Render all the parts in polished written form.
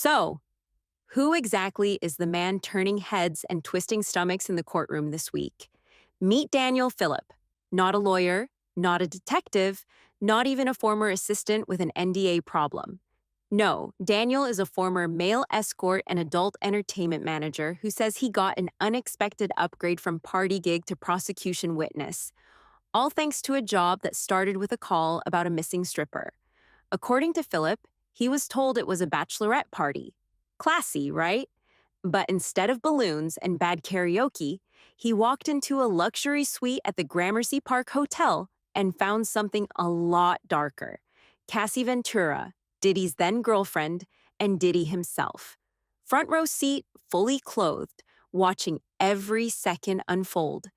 So, who exactly is the man turning heads and twisting stomachs in the courtroom this week? Meet Daniel Phillip, not a lawyer, not a detective, not even a former assistant with an NDA problem. No, Daniel is a former male escort and adult entertainment manager who says he got an unexpected upgrade from party gig to prosecution witness, all thanks to a job that started with a call about a missing stripper. According to Phillip, he was told it was a bachelorette party. Classy, right? But instead of balloons and bad karaoke, he walked into a luxury suite at the Gramercy Park Hotel and found something a lot darker. Cassie Ventura, Diddy's then girlfriend, and Diddy himself. Front row seat, fully clothed, watching every second unfold.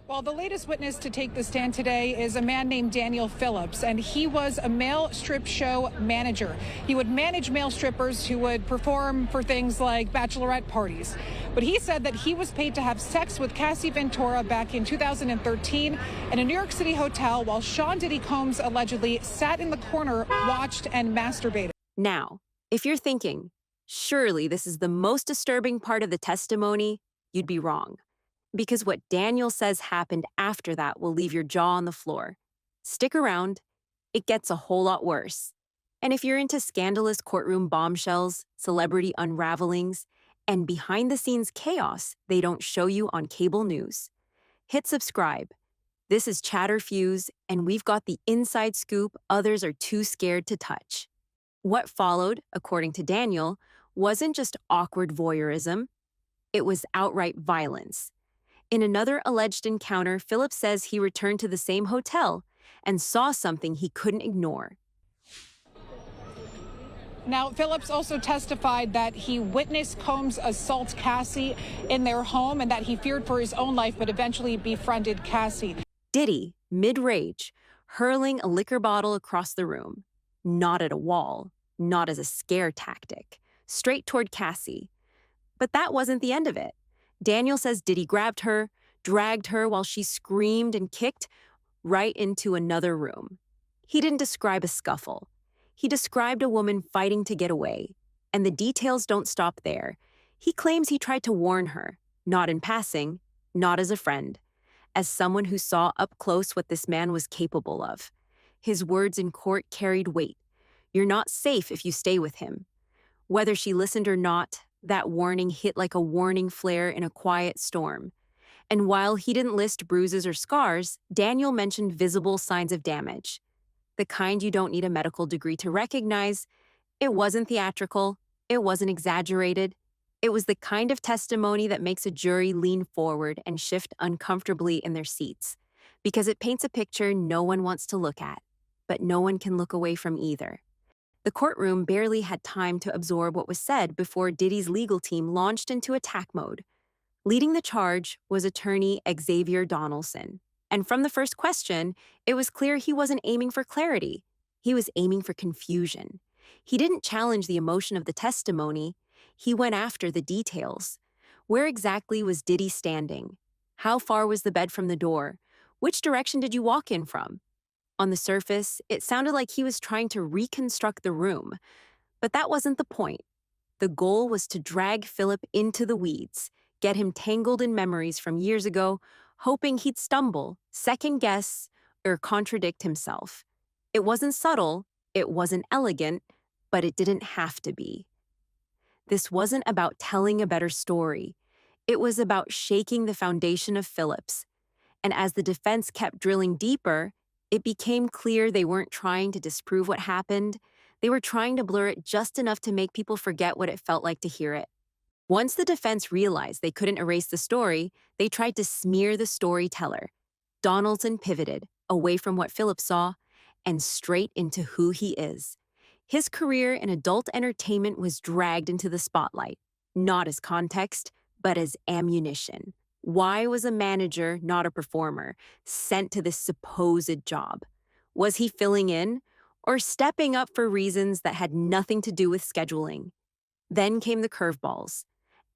Well, the latest witness to take the stand today is a man named Daniel Phillips, and he was a male strip show manager. He would manage male strippers who would perform for things like bachelorette parties. But he said that he was paid to have sex with Cassie Ventura back in 2013 in a New York City hotel while Sean Diddy Combs allegedly sat in the corner, watched, and masturbated. Now, if you're thinking, surely this is the most disturbing part of the testimony, you'd be wrong. Because what Daniel says happened after that will leave your jaw on the floor. Stick around, it gets a whole lot worse. And if you're into scandalous courtroom bombshells, celebrity unravelings, and behind-the-scenes chaos they don't show you on cable news, hit subscribe. This is Chatterfuse, and we've got the inside scoop others are too scared to touch. What followed, according to Daniel, wasn't just awkward voyeurism, it was outright violence. In another alleged encounter, Phillip says he returned to the same hotel and saw something he couldn't ignore. Now, Phillips also testified that he witnessed Combs assault Cassie in their home and that he feared for his own life, but eventually befriended Cassie. Diddy, mid-rage, hurling a liquor bottle across the room. Not at a wall, not as a scare tactic, straight toward Cassie. But that wasn't the end of it. Daniel says Diddy grabbed her, dragged her while she screamed and kicked right into another room. He didn't describe a scuffle. He described a woman fighting to get away. And the details don't stop there. He claims he tried to warn her, not in passing, not as a friend, as someone who saw up close what this man was capable of. His words in court carried weight. You're not safe if you stay with him. Whether she listened or not, that warning hit like a warning flare in a quiet storm. And while he didn't list bruises or scars, Daniel mentioned visible signs of damage. The kind you don't need a medical degree to recognize. It wasn't theatrical. It wasn't exaggerated. It was the kind of testimony that makes a jury lean forward and shift uncomfortably in their seats, because it paints a picture no one wants to look at, but no one can look away from either. The courtroom barely had time to absorb what was said before Diddy's legal team launched into attack mode. Leading the charge was attorney Xavier Donaldson. And from the first question, it was clear he wasn't aiming for clarity. He was aiming for confusion. He didn't challenge the emotion of the testimony. He went after the details. Where exactly was Diddy standing? How far was the bed from the door? Which direction did you walk in from? On the surface, it sounded like he was trying to reconstruct the room. But that wasn't the point. The goal was to drag Phillip into the weeds, get him tangled in memories from years ago, hoping he'd stumble, second-guess, or contradict himself. It wasn't subtle, it wasn't elegant, but it didn't have to be. This wasn't about telling a better story. It was about shaking the foundation of Phillips. And as the defense kept drilling deeper, it became clear they weren't trying to disprove what happened. They were trying to blur it just enough to make people forget what it felt like to hear it. Once the defense realized they couldn't erase the story, they tried to smear the storyteller. Donaldson pivoted away from what Phillip saw and straight into who he is. His career in adult entertainment was dragged into the spotlight, not as context, but as ammunition. Why was a manager, not a performer, sent to this supposed job? Was he filling in or stepping up for reasons that had nothing to do with scheduling? Then came the curveballs.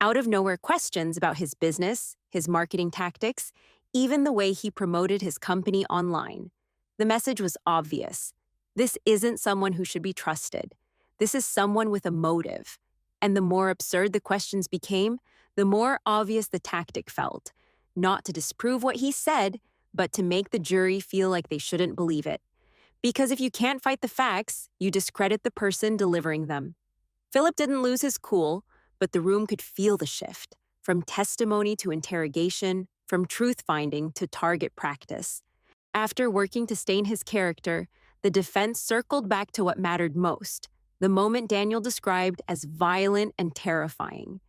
Out of nowhere questions about his business, his marketing tactics, even the way he promoted his company online. The message was obvious. This isn't someone who should be trusted. This is someone with a motive. And the more absurd the questions became, the more obvious the tactic felt. Not to disprove what he said, but to make the jury feel like they shouldn't believe it. Because if you can't fight the facts, you discredit the person delivering them. Phillip didn't lose his cool, but the room could feel the shift, from testimony to interrogation, from truth-finding to target practice. After working to stain his character, the defense circled back to what mattered most, the moment Daniel described as violent and terrifying.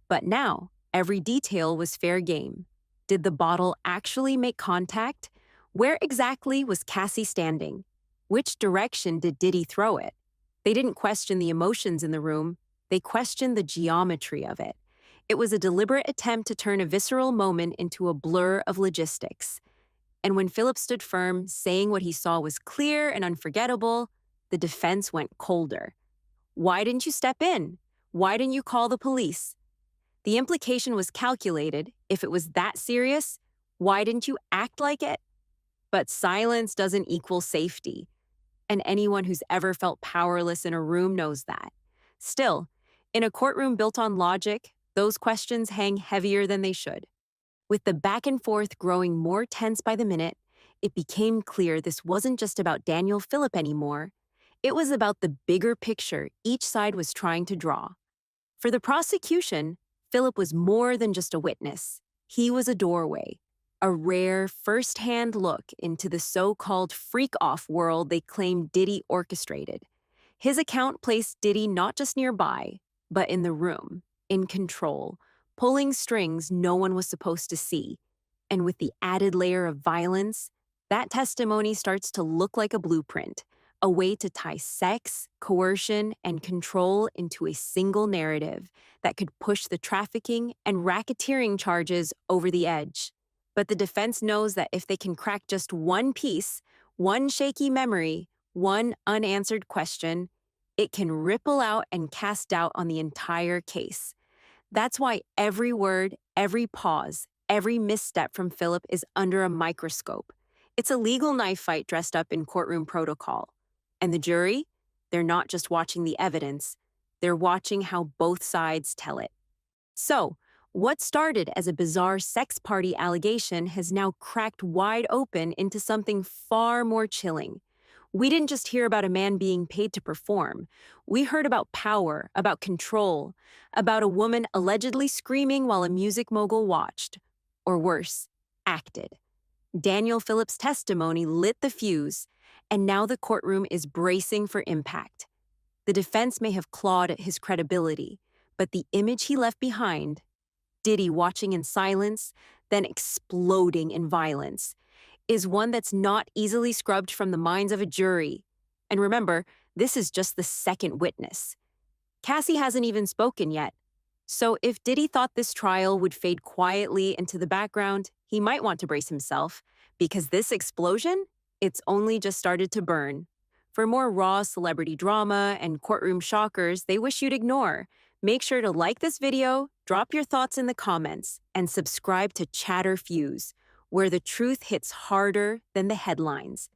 But now, every detail was fair game. Did the bottle actually make contact? Where exactly was Cassie standing? Which direction did Diddy throw it? They didn't question the emotions in the room, they questioned the geometry of it. It was a deliberate attempt to turn a visceral moment into a blur of logistics. And when Phillip stood firm, saying what he saw was clear and unforgettable, the defense went colder. Why didn't you step in? Why didn't you call the police? The implication was calculated. If it was that serious, why didn't you act like it? But silence doesn't equal safety. And anyone who's ever felt powerless in a room knows that. Still, in a courtroom built on logic, those questions hang heavier than they should. With the back and forth growing more tense by the minute, it became clear this wasn't just about Daniel Phillip anymore. It was about the bigger picture each side was trying to draw. For the prosecution, Phillip was more than just a witness. He was a doorway, a rare first-hand look into the so-called freak-off world they claimed Diddy orchestrated. His account placed Diddy not just nearby, but in the room, in control, pulling strings no one was supposed to see. And with the added layer of violence, that testimony starts to look like a blueprint, a way to tie sex, coercion, and control into a single narrative that could push the trafficking and racketeering charges over the edge. But the defense knows that if they can crack just one piece, one shaky memory, one unanswered question, it can ripple out and cast doubt on the entire case. That's why every word, every pause, every misstep from Phillip is under a microscope. It's a legal knife fight dressed up in courtroom protocol. And the jury? They're not just watching the evidence, they're watching how both sides tell it. So, what started as a bizarre sex party allegation has now cracked wide open into something far more chilling. We didn't just hear about a man being paid to perform. We heard about power, about control, about a woman allegedly screaming while a music mogul watched. Or worse, acted. Daniel Phillip's testimony lit the fuse, and now the courtroom is bracing for impact. The defense may have clawed at his credibility, but the image he left behind, Diddy watching in silence, then exploding in violence, is one that's not easily scrubbed from the minds of a jury. And remember, this is just the second witness. Cassie hasn't even spoken yet. So if Diddy thought this trial would fade quietly into the background, he might want to brace himself, because this explosion, it's only just started to burn. For more raw celebrity drama and courtroom shockers they wish you'd ignore, make sure to like this video, drop your thoughts in the comments, and subscribe to Chatter Fuse, where the truth hits harder than the headlines.